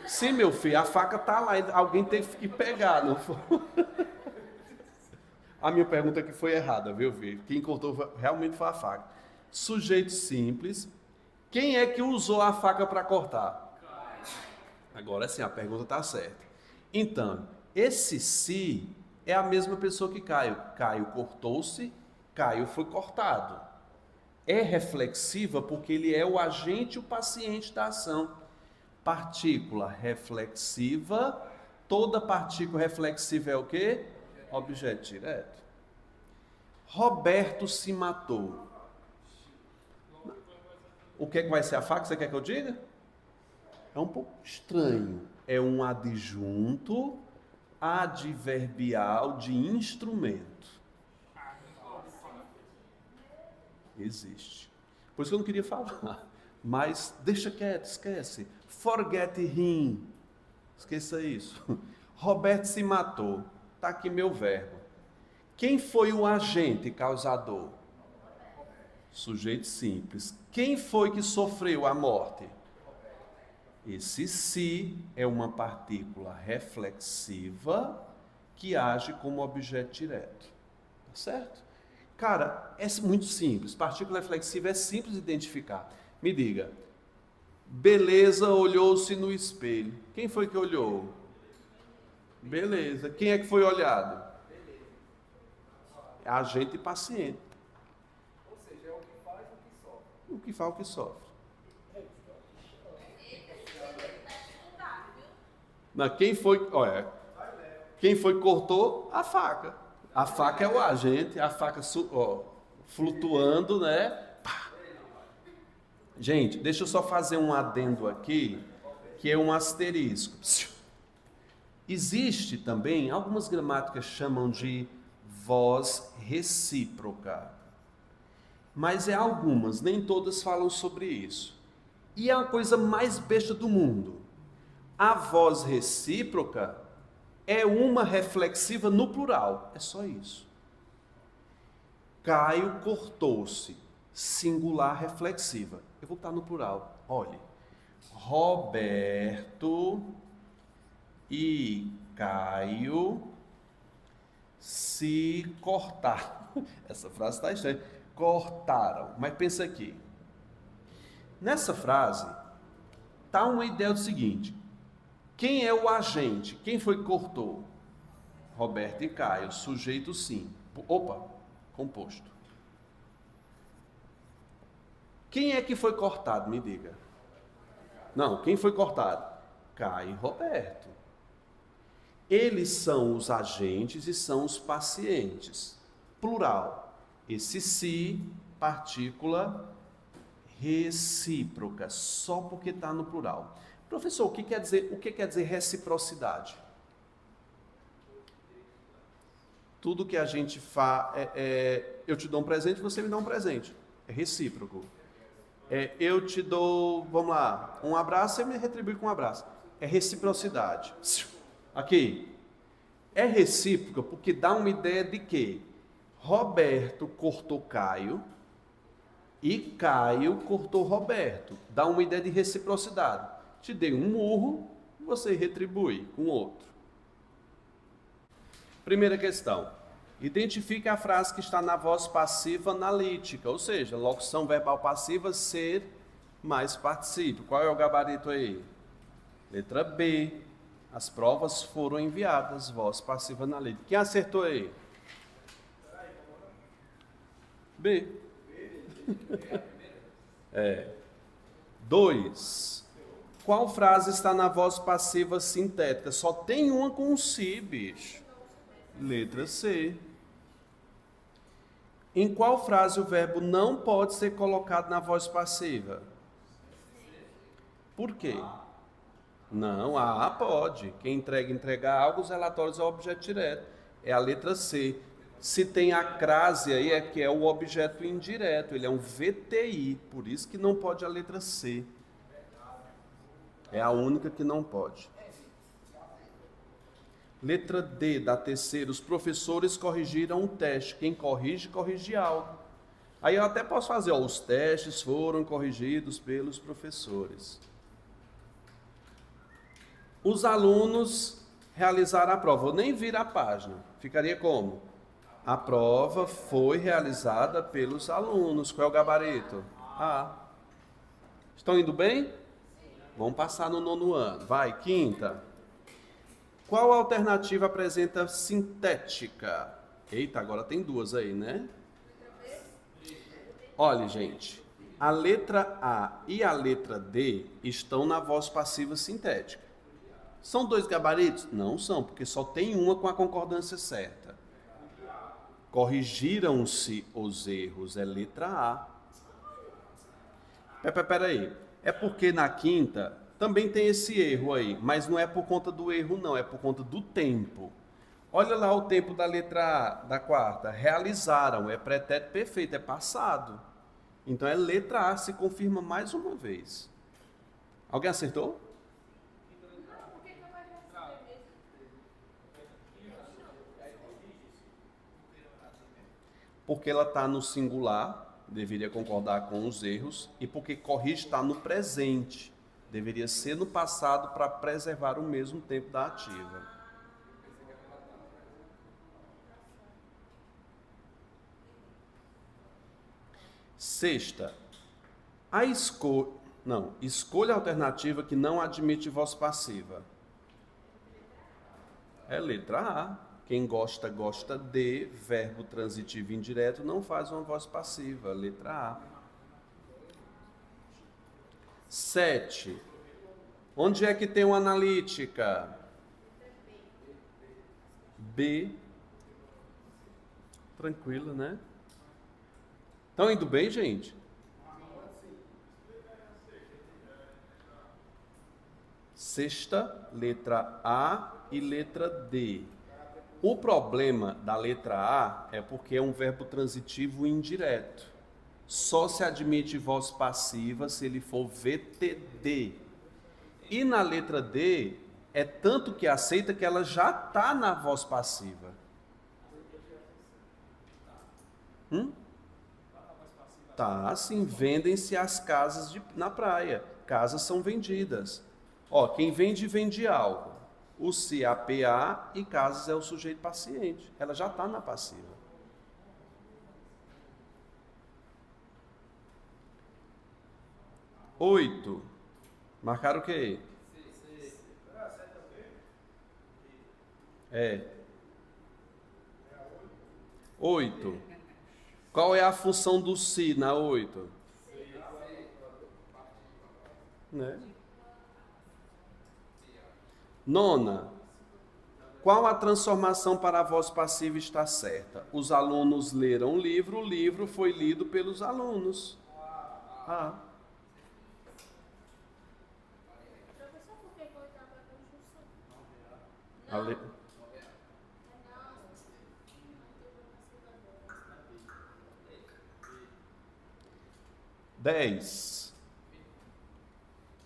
Sim, meu filho, a faca está lá. Alguém teve que pegar, não foi? A minha pergunta aqui foi errada, viu, filho? Quem cortou realmente foi a faca. Sujeito simples. Quem é que usou a faca para cortar? Agora sim, a pergunta está certa. Então, esse si é a mesma pessoa que Caio. Caio cortou-se, Caio foi cortado. É reflexiva porque ele é o agente e o paciente da ação. Partícula reflexiva, toda partícula reflexiva é o quê? Objeto direto. Roberto se matou. O que é que vai ser a faca? Você quer que eu diga? É um pouco estranho. É um adjunto adverbial de instrumento. Existe. Por isso que eu não queria falar. Mas deixa quieto, esquece. Forget him. Esqueça isso. Roberto se matou. Está aqui meu verbo. Quem foi o agente causador? Sujeito simples. Quem foi que sofreu a morte? Esse si é uma partícula reflexiva que age como objeto direto. Tá certo? Cara, é muito simples. Partícula reflexiva é simples de identificar. Me diga. Beleza olhou-se no espelho. Quem foi que olhou? Beleza. Quem é que foi olhado? É agente e paciente. Ou seja, é o que faz o que sofre. O que faz o que sofre. Não, quem foi, olha, quem foi que cortou? A faca. A faca é o agente, a faca flutuando, né? Pá. Gente, deixa eu só fazer um adendo aqui, que é um asterisco. Existe também, algumas gramáticas chamam de voz recíproca. Mas é algumas, nem todas falam sobre isso. E é a coisa mais besta do mundo. A voz recíproca é uma reflexiva no plural. É só isso. Caio cortou-se. Singular reflexiva. Eu vou botar no plural. Olhe. Roberto e Caio se cortaram. Essa frase está estranha. Cortaram. Mas pensa aqui. Nessa frase, está uma ideia do seguinte. Quem é o agente? Quem foi que cortou? Roberto e Caio. Sujeito sim. Opa, composto. Quem é que foi cortado? Me diga. Não, quem foi cortado? Caio e Roberto. Eles são os agentes e são os pacientes. Plural. Esse si, partícula recíproca, só porque está no plural. Professor, o que quer dizer reciprocidade? Tudo que a gente faz, eu te dou um presente, você me dá um presente. É recíproco. Eu te dou, vamos lá, um abraço, você me retribui com um abraço. É reciprocidade. Aqui. É recíproco porque dá uma ideia de que Roberto cortou Caio e Caio cortou Roberto. Dá uma ideia de reciprocidade. Te dei um murro, você retribui com outro. Primeira questão. Identifique a frase que está na voz passiva analítica, ou seja, locução verbal passiva, ser mais particípio. Qual é o gabarito aí? Letra B. As provas foram enviadas, voz passiva analítica. Quem acertou aí? B. 2. Qual frase está na voz passiva sintética? Só tem uma com si, bicho. Letra C. Em qual frase o verbo não pode ser colocado na voz passiva? Por quê? Não, pode. Quem entregar algo, os relatórios é o objeto direto. É a letra C. Se tem a crase aí, é que é o objeto indireto, ele é um VTI, por isso que não pode a letra C. É a única que não pode. Letra D, da terceira, os professores corrigiram um teste. Quem corrige, corrige algo. Aí eu até posso fazer, ó, os testes foram corrigidos pelos professores. Os alunos realizaram a prova. Vou nem vir a página. Ficaria como? A prova foi realizada pelos alunos. Qual é o gabarito? A. Estão indo bem? Vamos passar no 9º ano. Vai, quinta. Qual alternativa apresenta sintética? Eita, agora tem duas aí, né? Olha, gente, a letra A e a letra D estão na voz passiva sintética. São dois gabaritos? Não são, porque só tem uma com a concordância certa. Corrigiram-se os erros, é letra A. Peraí, é porque na quinta também tem esse erro aí, mas não é por conta do erro não, é por conta do tempo. Olha lá o tempo da letra A, da quarta. Realizaram, é pretérito perfeito, é passado. Então é letra A, se confirma mais uma vez. Alguém acertou? Porque ela está no singular, deveria concordar com os erros, e porque corrige está no presente, deveria ser no passado para preservar o mesmo tempo da ativa. Sexta, escolha a alternativa que não admite voz passiva. É letra A. Quem gosta, gosta de, verbo transitivo indireto, não faz uma voz passiva, letra A. 7. Onde é que tem uma analítica? B. Tranquilo, né? Estão indo bem, gente? Sexta, letra A e letra D. O problema da letra A é porque é um verbo transitivo indireto. Só se admite voz passiva se ele for VTD. E na letra D, é tanto que aceita que ela já está na voz passiva. Tá, sim, vendem-se as casas na praia. Casas são vendidas. Ó, quem vende, vende algo. O se APA e casas é o sujeito paciente. Ela já está na passiva. Oito. Marcaram o quê? É. 8. Qual é a função do se na 8? Né? Nona. Qual a transformação para a voz passiva está certa? Os alunos leram o livro foi lido pelos alunos. Ah. Professor, por que colocava a conjunção? A le... Dez.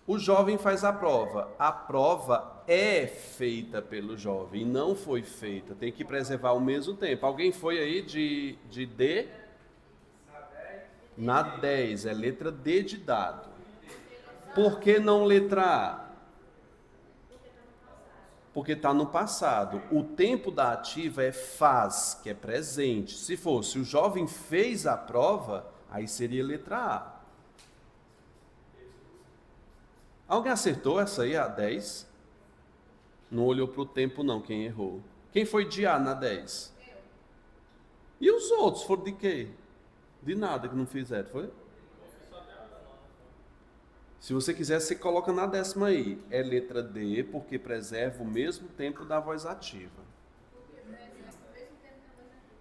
O jovem faz a prova. A prova é feita pelo jovem, não foi feita. Tem que preservar ao mesmo tempo. Alguém foi aí de D? Na 10, é letra D de dado. Por que não letra A? Porque está no passado. O tempo da ativa é faz, que é presente. Se fosse o jovem fez a prova, aí seria letra A. Alguém acertou essa aí, a 10? Não olhou para o tempo não, quem errou. Quem foi de A na 10? E os outros foram de quê? De nada que não fizeram, foi? Se você quiser, você coloca na 10ª aí. É letra D, porque preserva o mesmo tempo da voz ativa.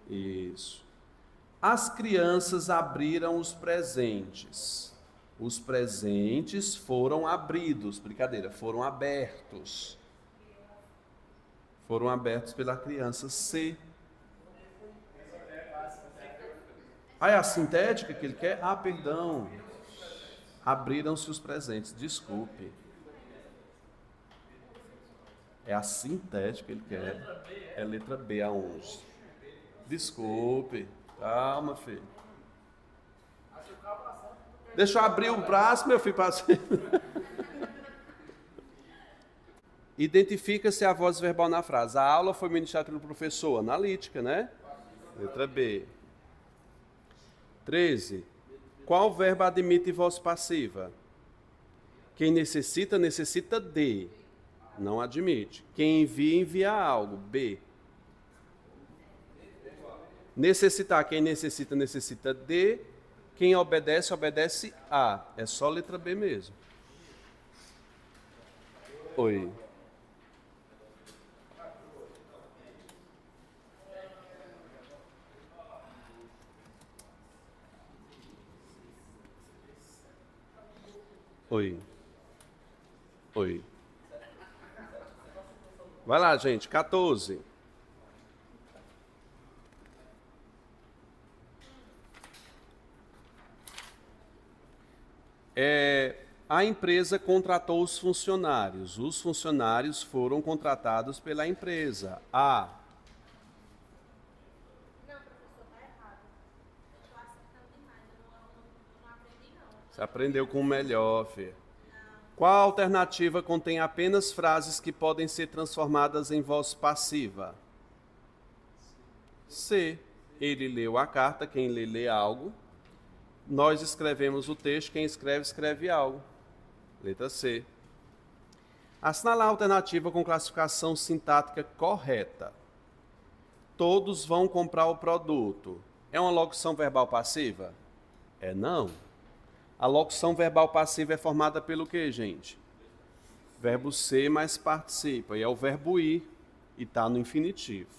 Isso. As crianças abriram os presentes. Os presentes foram abridos, brincadeira, foram abertos. Foram abertos pela criança C. Ah, é a sintética que ele quer? Ah, perdão. Abriram-se os presentes, desculpe. É a sintética que ele quer. É letra B, a 11. Desculpe. Calma, filho. Deixa eu abrir o braço, meu filho, para Identifica-se a voz verbal na frase. A aula foi ministrada pelo professor. Analítica, né? Letra B. 13. Qual verbo admite voz passiva? Quem necessita, necessita de. Não admite. Quem envia, envia algo. B. Necessitar. Quem necessita, necessita de. Quem obedece, obedece a. É só letra B mesmo. Oi. Oi. Oi. Vai lá, gente. 14. A empresa contratou os funcionários. Os funcionários foram contratados pela empresa. A. Não, professor, tá errado. Eu tô acertando demais. Eu não aprendi, não. Você aprendeu com o melhor, filho. Qual alternativa contém apenas frases que podem ser transformadas em voz passiva? C. Ele leu a carta, quem lê algo. Nós escrevemos o texto, quem escreve, escreve algo. Letra C. Assinalar a alternativa com classificação sintática correta. Todos vão comprar o produto. É uma locução verbal passiva? É não. A locução verbal passiva é formada pelo quê, gente? Verbo ser mais participa, e é o verbo ir, e está no infinitivo.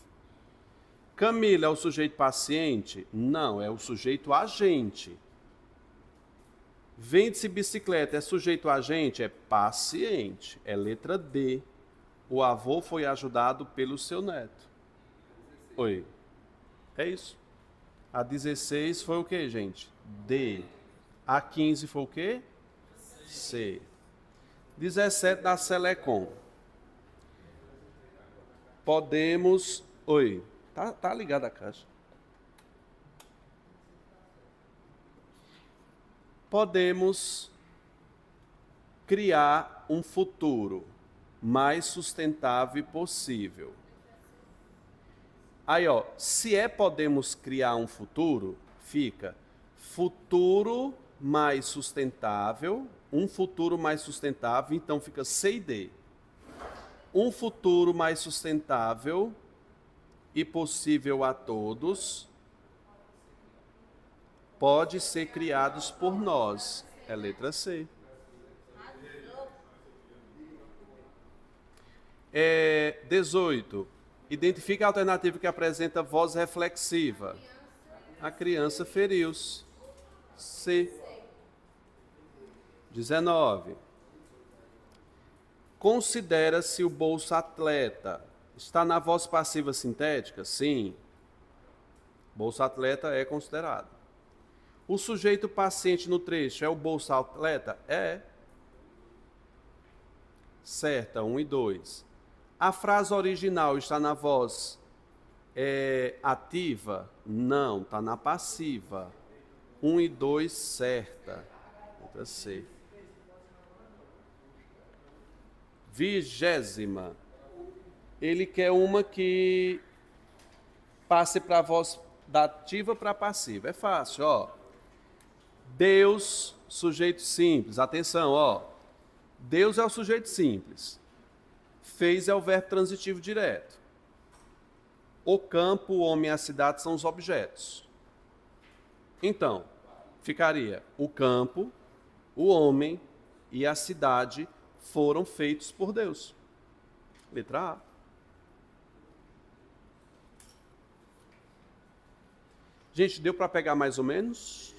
Camila é o sujeito paciente? Não, é o sujeito agente. Vende-se bicicleta, é sujeito agente? É paciente, é letra D. O avô foi ajudado pelo seu neto. Oi, é isso. A 16 foi o quê, gente? D. A 15 foi o quê? C. 17 da Selecom. Podemos... Oi, tá ligada a caixa. Podemos criar um futuro mais sustentável possível. Aí, ó, se podemos criar um futuro, fica futuro mais sustentável, um futuro mais sustentável, então fica C e D. Um futuro mais sustentável e possível a todos pode ser criados por nós. É letra C. 18. Identifica a alternativa que apresenta voz reflexiva. A criança feriu-se. C. 19. Considera-se o bolso atleta. Está na voz passiva sintética? Sim. Bolso atleta é considerado. O sujeito paciente no trecho é o bolso atleta? É. Certa, 1 e 2. A frase original está na voz ativa? Não, está na passiva. 1 e 2, certa. Letra C. 20ª. Ele quer uma que passe para a voz da ativa para a passiva. É fácil, ó. Deus, sujeito simples. Atenção, ó. Deus é o sujeito simples. Fez é o verbo transitivo direto. O campo, o homem e a cidade são os objetos. Então, ficaria o campo, o homem e a cidade foram feitos por Deus. Letra A. Gente, deu para pegar mais ou menos?